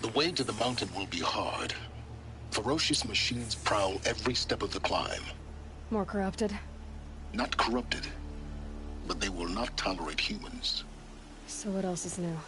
The way to the mountain will be hard. Ferocious machines prowl every step of the climb. More corrupted? Not corrupted, but they will not tolerate humans. So what else is new?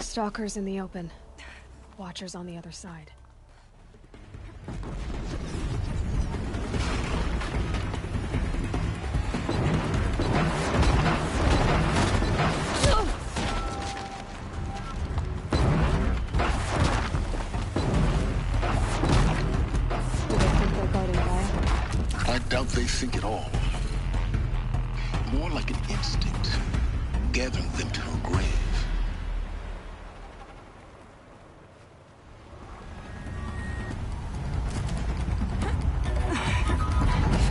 Stalkers in the open. Watchers on the other side. Do they think they're guarding Gaia? I doubt they think at all. More like an instinct, gathering them to her grave.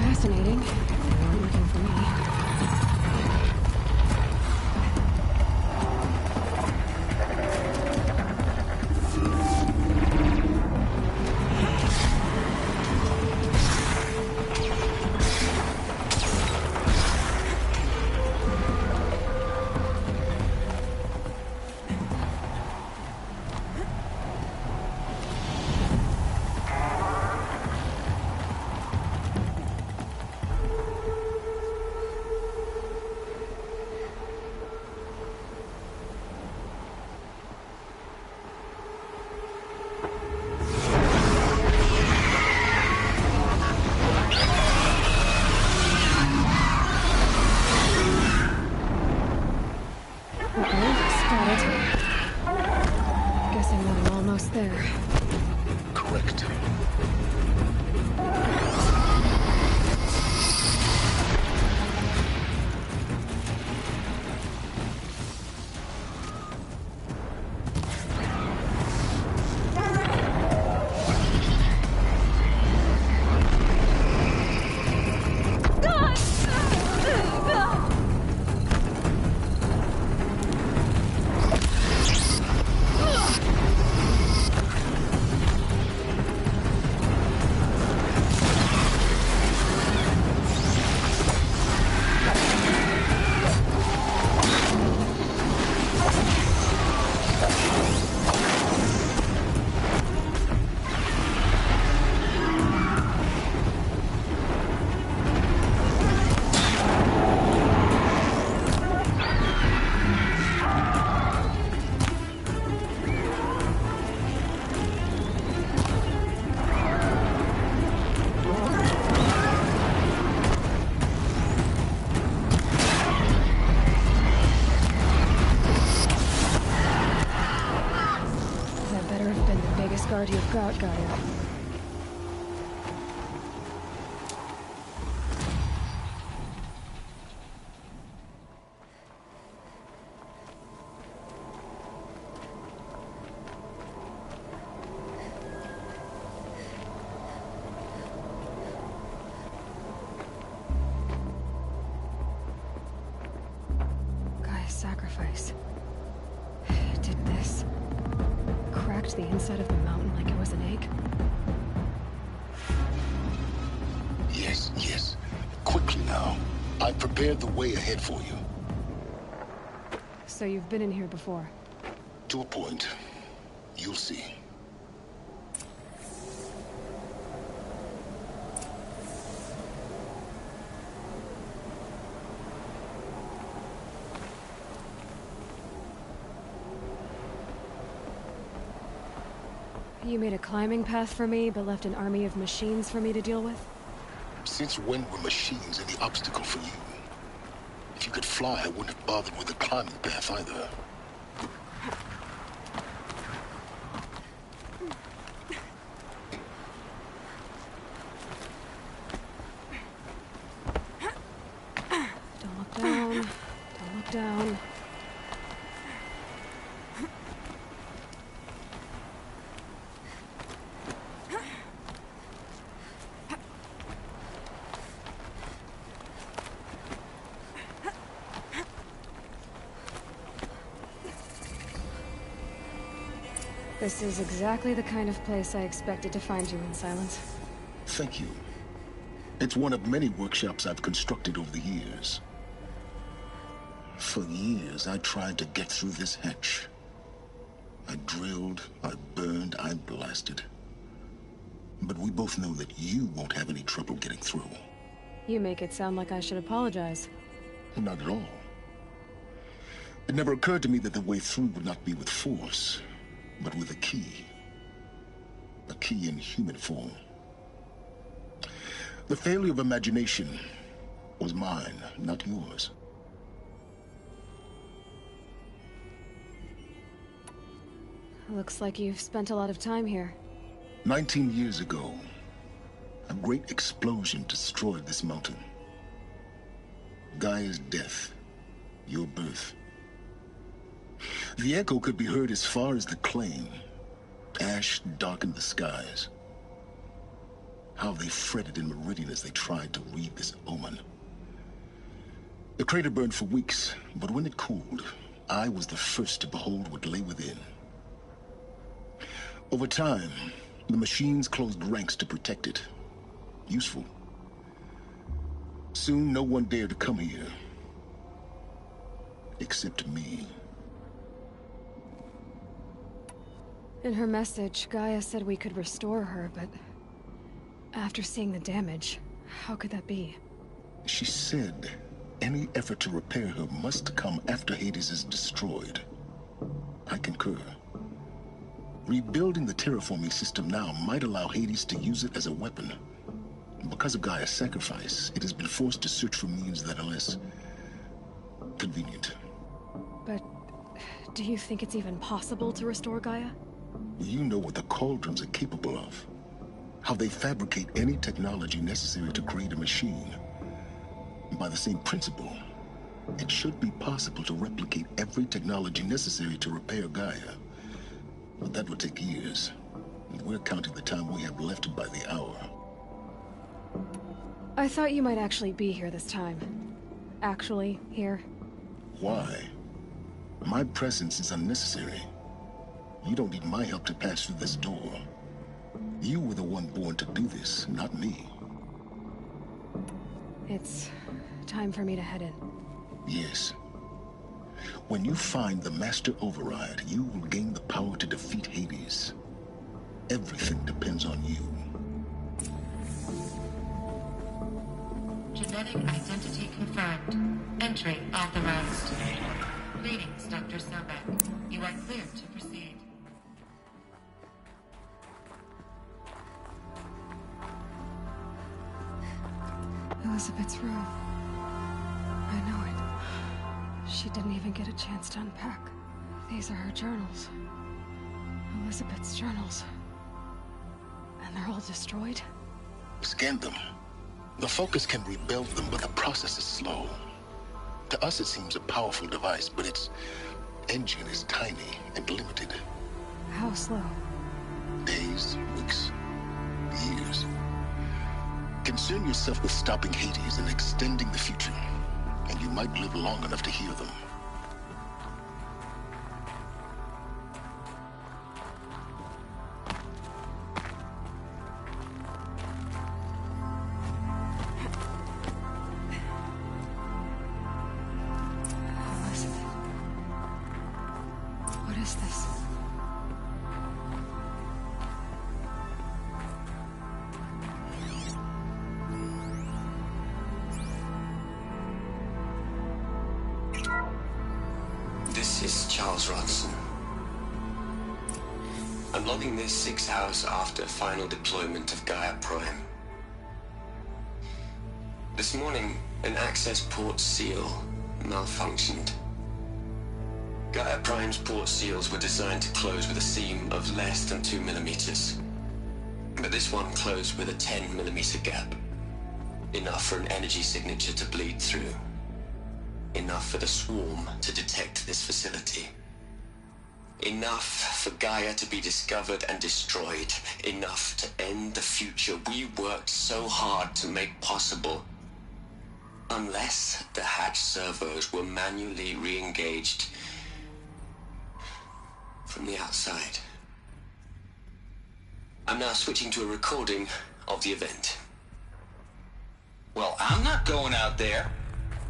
Fascinating. They weren't looking for me. Guessing that I'm almost there. Correct. Guard you've got, Gaia. Gaia's sacrifice. Did this. Cracked the inside of the mountain like it was an egg? Yes, yes. Quickly now. I've prepared the way ahead for you. So you've been in here before? To a point. You'll see. You made a climbing path for me, but left an army of machines for me to deal with? Since when were machines any obstacle for you? If you could fly, I wouldn't have bothered with the climbing path either. Don't look down. Don't look down. This is exactly the kind of place I expected to find you in, Silence. Thank you. It's one of many workshops I've constructed over the years. For years, I tried to get through this hatch. I drilled, I burned, I blasted. But we both know that you won't have any trouble getting through. You make it sound like I should apologize. Not at all. It never occurred to me that the way through would not be with force, but with a key. A key in human form. The failure of imagination was mine, not yours. Looks like you've spent a lot of time here. 19 years ago, a great explosion destroyed this mountain. Gaia's death, your birth. The echo could be heard as far as the claim. Ash darkened the skies. How they fretted in Meridian as they tried to read this omen. The crater burned for weeks, but when it cooled, I was the first to behold what lay within. Over time, the machines closed ranks to protect it. Useful. Soon, no one dared to come here. Except me. In her message, Gaia said we could restore her, but after seeing the damage, how could that be? She said any effort to repair her must come after Hades is destroyed. I concur. Rebuilding the terraforming system now might allow Hades to use it as a weapon. Because of Gaia's sacrifice, it has been forced to search for means that are less convenient. But do you think it's even possible to restore Gaia? You know what the cauldrons are capable of. How they fabricate any technology necessary to create a machine. By the same principle, it should be possible to replicate every technology necessary to repair Gaia. But that would take years. And we're counting the time we have left by the hour. I thought you might actually be here this time. Actually, here. Why? My presence is unnecessary. You don't need my help to pass through this door. You were the one born to do this, not me. It's time for me to head in. Yes. When you find the Master Override, you will gain the power to defeat Hades. Everything depends on you. Genetic identity confirmed. Entry authorized. Greetings, Dr. Sobek. You are clear to proceed. Elizabeth's room. I know it. She didn't even get a chance to unpack. These are her journals. Elizabeth's journals. And they're all destroyed? Scan them. The Focus can rebuild them, but the process is slow. To us, it seems a powerful device, but its engine is tiny and limited. How slow? Days, weeks, years. Concern yourself with stopping Hades and extending the future, and you might live long enough to hear them. Elizabeth. What is this? This is Charles Ronson. I'm logging this 6 hours after final deployment of Gaia Prime. This morning, an access port seal malfunctioned. Gaia Prime's port seals were designed to close with a seam of less than 2 millimeters. But this one closed with a 10 millimeter gap. Enough for an energy signature to bleed through. Enough for the swarm to detect this facility. Enough for Gaia to be discovered and destroyed. Enough to end the future we worked so hard to make possible. Unless the hatch servos were manually re-engaged from the outside. I'm now switching to a recording of the event. Well, I'm not going out there.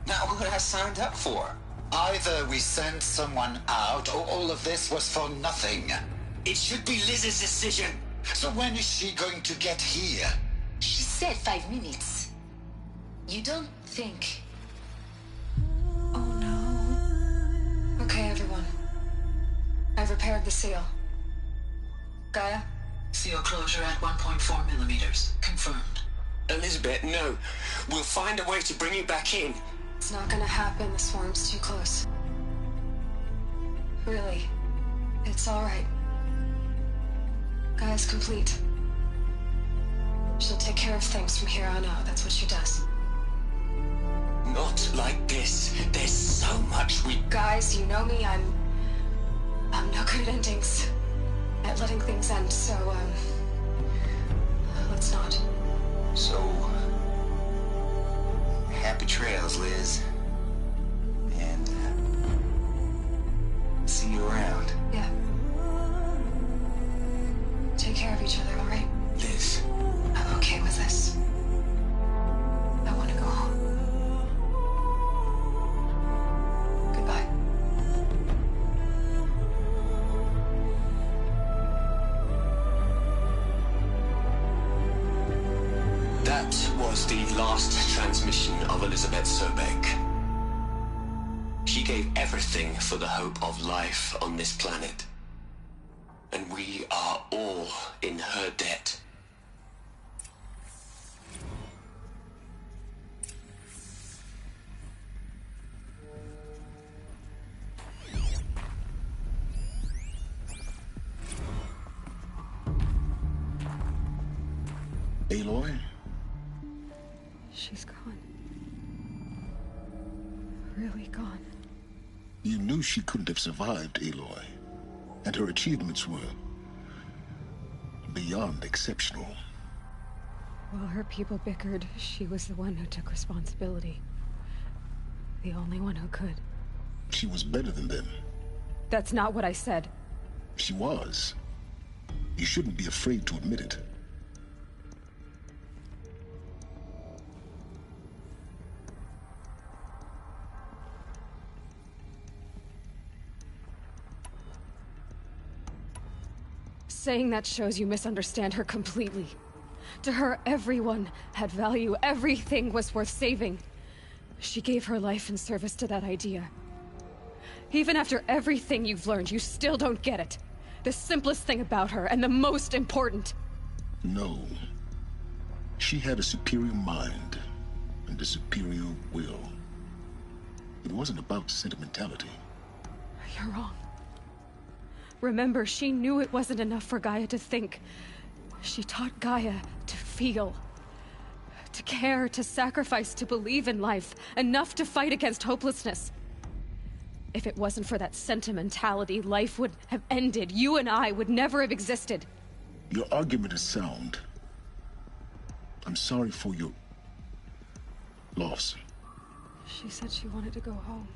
Not what I signed up for. Either we sent someone out, or all of this was for nothing. It should be Liz's decision. So when is she going to get here? She said 5 minutes. You don't think... Oh no. Okay, everyone. I've repaired the seal. Gaia? Seal closure at 1.4 millimeters. Confirmed. Elizabeth, no. We'll find a way to bring you back in. It's not gonna happen. The swarm's too close. Really. It's alright. Gaia's complete. She'll take care of things from here on out. That's what she does. Not like this. There's so much we... Guys, you know me. I'm no good at endings. At letting things end, so, let's not. So... happy trails, Liz. And, see you around. Yeah. Take care of each other, alright? Liz. I'm okay with this. I want to go home. Goodbye. That was the last transmission of Elizabeth Sobek. She gave everything for the hope of life on this planet. And we are all in her debt. Aloy? She's gone. Really gone. You knew she couldn't have survived, Aloy. And her achievements were beyond exceptional. While her people bickered, she was the one who took responsibility. The only one who could. She was better than them. That's not what I said. She was. You shouldn't be afraid to admit it. Saying that shows you misunderstand her completely. To her, everyone had value. Everything was worth saving. She gave her life in service to that idea. Even after everything you've learned, you still don't get it. The simplest thing about her, and the most important. No. She had a superior mind and a superior will. It wasn't about sentimentality. You're wrong. Remember, she knew it wasn't enough for Gaia to think. She taught Gaia to feel. To care, to sacrifice, to believe in life. Enough to fight against hopelessness. If it wasn't for that sentimentality, life would have ended. You and I would never have existed. Your argument is sound. I'm sorry for your loss. She said she wanted to go home.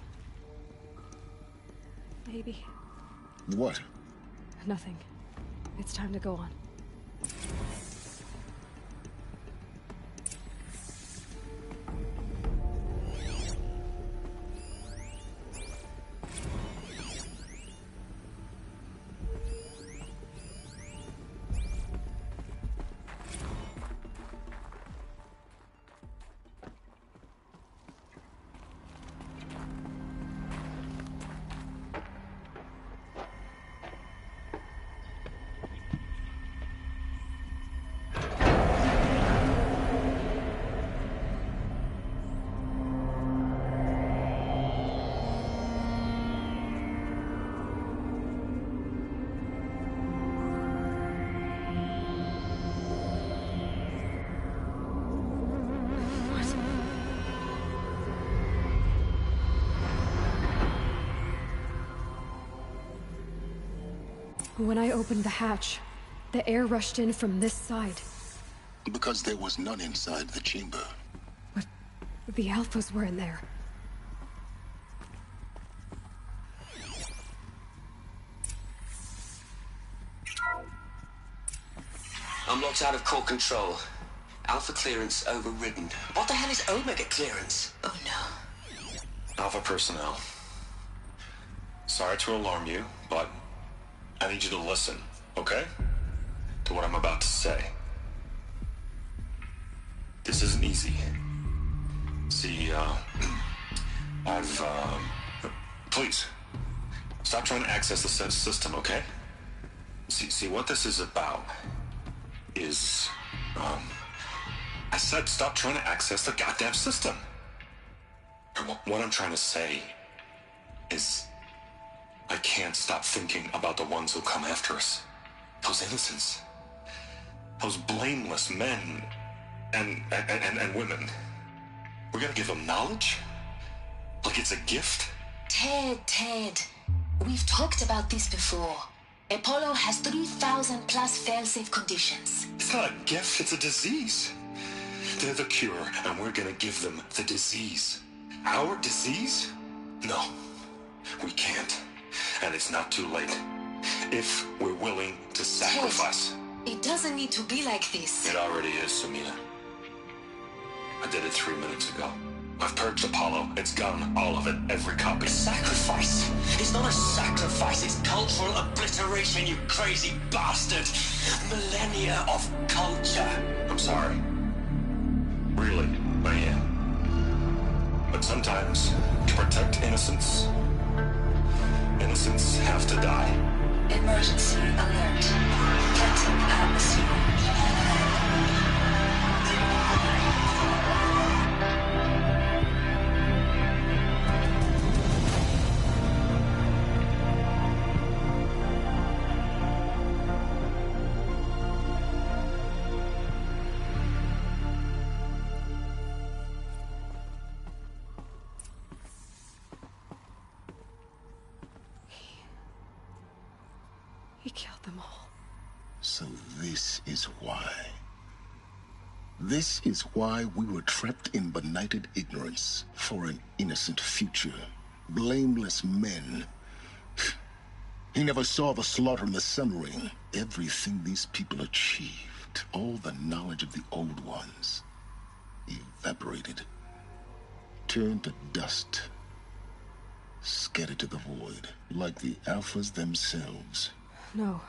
Maybe. What? Nothing. It's time to go on. When I opened the hatch, the air rushed in from this side. Because there was none inside the chamber. But the Alphas were in there. I'm locked out of core control. Alpha clearance overridden. What the hell is Omega clearance? Oh no. Alpha personnel. Sorry to alarm you, but I need you to listen, okay? To what I'm about to say. This isn't easy. See, please, stop trying to access the system, okay? See, what this is about is, I said stop trying to access the goddamn system. What I'm trying to say is I can't stop thinking about the ones who come after us. Those innocents. Those blameless men and women. We're gonna give them knowledge? Like it's a gift? Ted. We've talked about this before. Apollo has 3,000 plus fail-safe conditions. It's not a gift, it's a disease. They're the cure, and we're gonna give them the disease. Our disease? No, we can't. And it's not too late. If we're willing to sacrifice. Ted, it doesn't need to be like this. It already is, Sumina. I did it 3 minutes ago. I've purged Apollo. It's gone. All of it. Every copy. Sacrifice? It's not a sacrifice. It's cultural obliteration, you crazy bastard. Millennia of culture. I'm sorry. Really, I am. But sometimes, to protect innocence, innocents have to die. Emergency alert. Captain atmosphere. He killed them all. So this is why. This is why we were trapped in benighted ignorance for an innocent future. Blameless men. He never saw the slaughter in the Sun Ring. Everything these people achieved, all the knowledge of the old ones, evaporated, turned to dust, scattered to the void, like the Alphas themselves. No.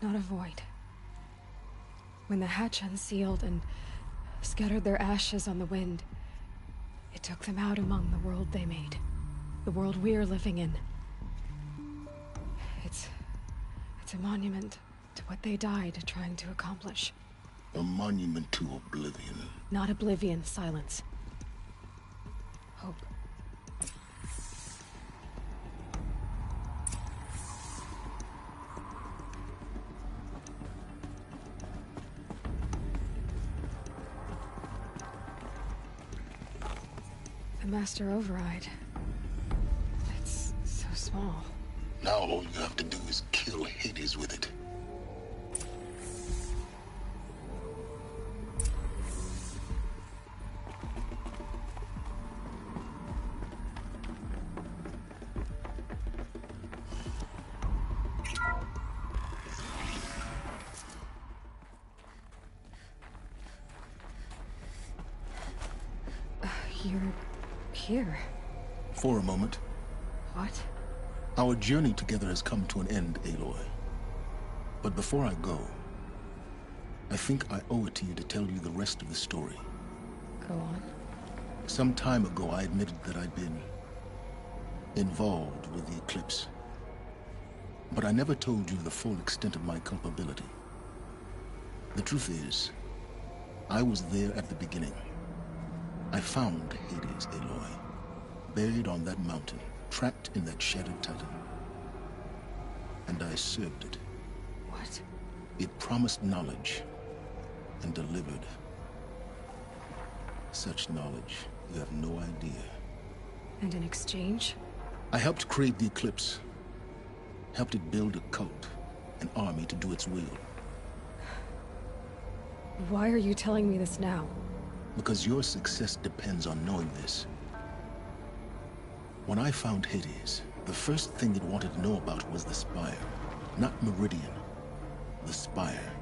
Not a void. When the hatch unsealed and scattered their ashes on the wind, it took them out among the world they made. The world we're living in. It's a monument to what they died trying to accomplish. A monument to oblivion. Not oblivion, silence. Hope. The Master Override. It's so small. Now all you have to do is kill Hades with it. You're here. For a moment. What? Our journey together has come to an end, Aloy. But before I go, I think I owe it to you to tell you the rest of the story. Go on. Some time ago, I admitted that I'd been involved with the eclipse. But I never told you the full extent of my culpability. The truth is, I was there at the beginning. I found Hades, Aloy, buried on that mountain, trapped in that shattered titan. And I served it. What? It promised knowledge and delivered. Such knowledge, you have no idea. And in exchange? I helped create the eclipse. helped it build a cult, an army to do its will. Why are you telling me this now? Because your success depends on knowing this. When I found Hades, the first thing it wanted to know about was the Spire. Not Meridian. The Spire.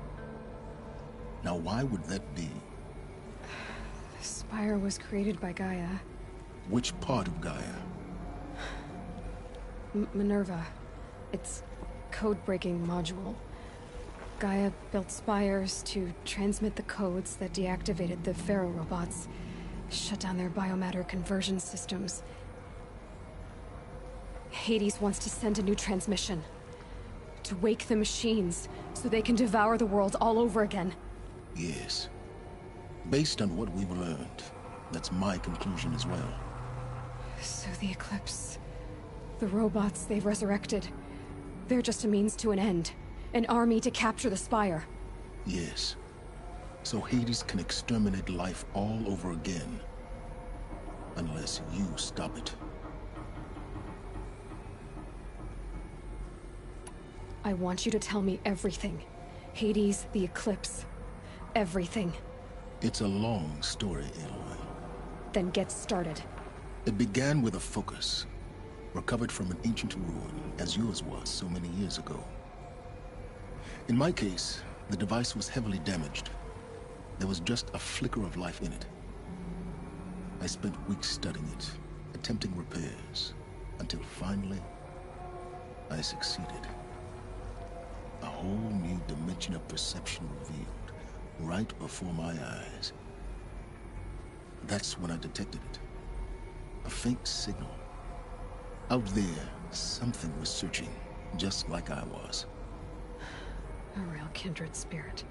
Now why would that be? The Spire was created by Gaia. Which part of Gaia? Minerva. Its code-breaking module. Gaia built spires to transmit the codes that deactivated the Pharaoh robots, shut down their biomatter conversion systems. Hades wants to send a new transmission. To wake the machines, so they can devour the world all over again. Yes. Based on what we've learned, that's my conclusion as well. So the Eclipse... the robots they've resurrected... they're just a means to an end. An army to capture the Spire. Yes. So Hades can exterminate life all over again. Unless you stop it. I want you to tell me everything. Hades, the Eclipse. Everything. It's a long story, Aloy. Then get started. It began with a focus. Recovered from an ancient ruin, as yours was so many years ago. In my case, the device was heavily damaged. There was just a flicker of life in it. I spent weeks studying it, attempting repairs, until finally, I succeeded. A whole new dimension of perception revealed, right before my eyes. That's when I detected it. A faint signal. Out there, something was searching, just like I was. A real kindred spirit.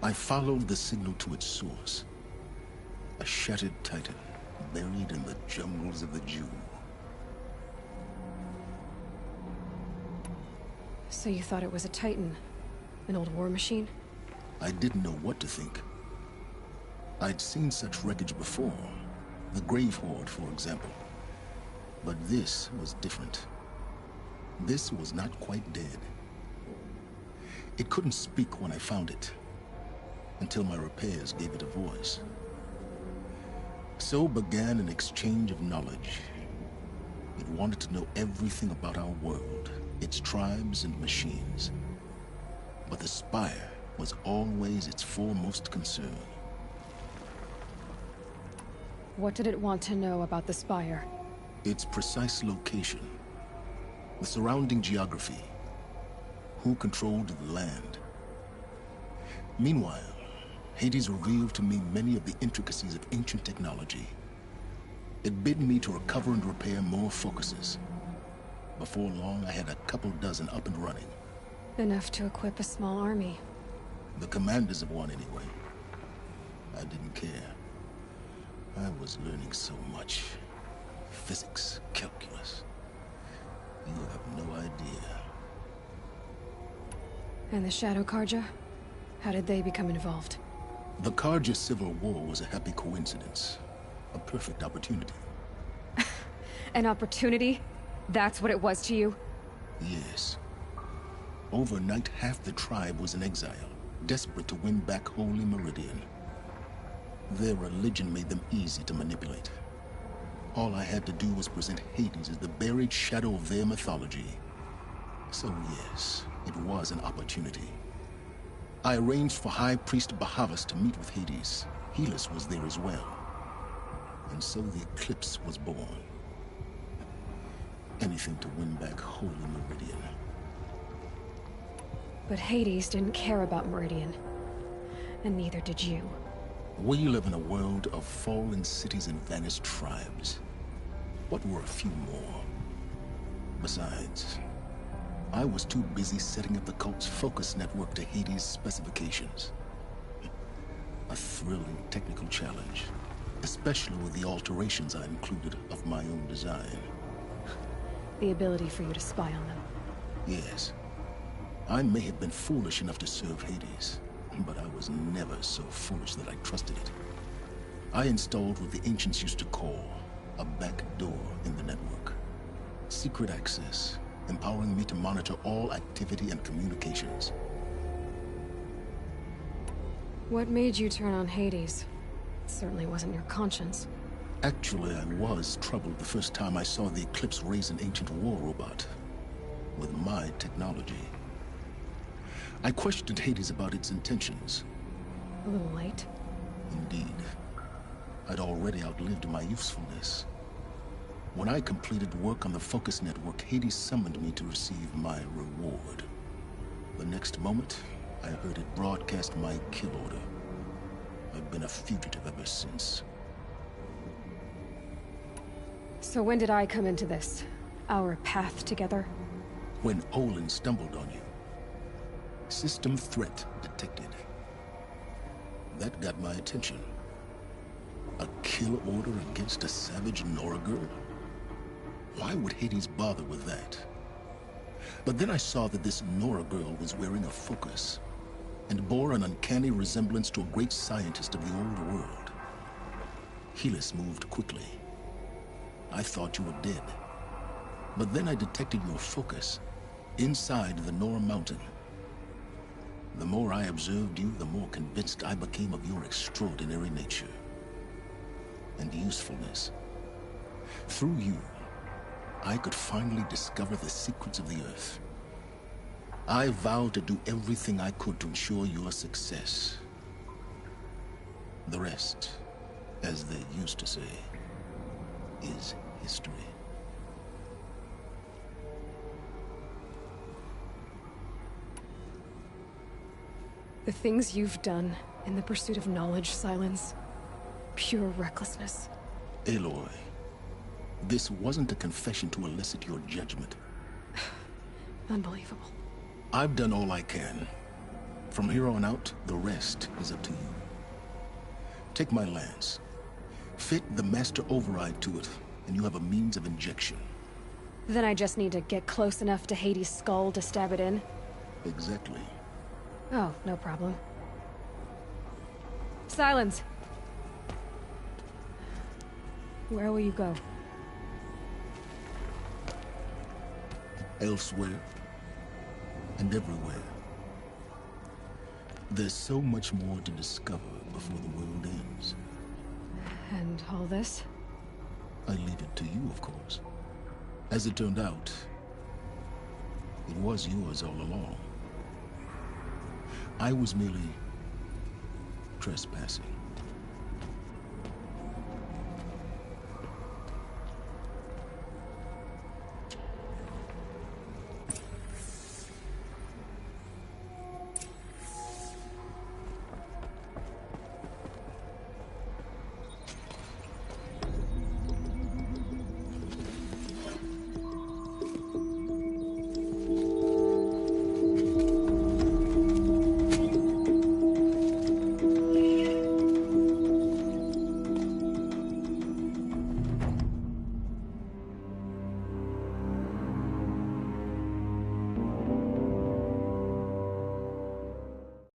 I followed the signal to its source. A shattered titan, buried in the jungles of the Jew. So you thought it was a titan? An old war machine? I didn't know what to think. I'd seen such wreckage before. The Grave Horde, for example. But this was different. This was not quite dead. It couldn't speak when I found it, until my repairs gave it a voice. So began an exchange of knowledge. It wanted to know everything about our world, its tribes and machines. But the Spire was always its foremost concern. What did it want to know about the Spire? Its precise location, the surrounding geography, who controlled the land. Meanwhile, Hades revealed to me many of the intricacies of ancient technology. It bid me to recover and repair more focuses. Before long, I had a couple dozen up and running. Enough to equip a small army. The commanders of one, anyway. I didn't care. I was learning so much. Physics, calculus. You have no idea. And the Shadow Karja? How did they become involved? The Karja Civil War was a happy coincidence. A perfect opportunity. An opportunity? That's what it was to you? Yes. Overnight, half the tribe was in exile, desperate to win back Holy Meridian. Their religion made them easy to manipulate. All I had to do was present Hades as the buried shadow of their mythology. So yes, it was an opportunity. I arranged for High Priest Bahavas to meet with Hades. Helis was there as well. And so the Eclipse was born. Anything to win back Holy Meridian. But Hades didn't care about Meridian. And neither did you. We live in a world of fallen cities and vanished tribes. What were a few more? Besides, I was too busy setting up the cult's focus network to Hades' specifications. A thrilling technical challenge, especially with the alterations I included of my own design. The ability for you to spy on them. Yes. I may have been foolish enough to serve Hades, but I was never so foolish that I trusted it. I installed what the ancients used to call a back door in the network. Secret access, empowering me to monitor all activity and communications. What made you turn on Hades? It certainly wasn't your conscience. Actually, I was troubled the first time I saw the Eclipse raise an ancient war robot with my technology. I questioned Hades about its intentions. A little late. Indeed. I'd already outlived my usefulness. When I completed work on the Focus Network, Hades summoned me to receive my reward. The next moment, I heard it broadcast my kill order. I've been a fugitive ever since. So when did I come into this? Our path together? When Olin stumbled on you. System threat detected. That got my attention. A kill order against a savage Nora girl? Why would Hades bother with that? But then I saw that this Nora girl was wearing a focus and bore an uncanny resemblance to a great scientist of the old world. Helis moved quickly. I thought you were dead. But then I detected your focus inside the Nora mountain. The more I observed you, the more convinced I became of your extraordinary nature and usefulness. Through you, I could finally discover the secrets of the Earth. I vowed to do everything I could to ensure your success. The rest, as they used to say, is history. The things you've done in the pursuit of knowledge, Silence. Pure recklessness. Aloy, this wasn't a confession to elicit your judgment. Unbelievable. I've done all I can. From here on out, the rest is up to you. Take my lance. Fit the master override to it, and you have a means of injection. Then I just need to get close enough to Hades' skull to stab it in? Exactly. Oh, no problem. Silence! Where will you go? Elsewhere. And everywhere. There's so much more to discover before the world ends. And all this? I leave it to you, of course. As it turned out, it was yours all along. I was merely trespassing.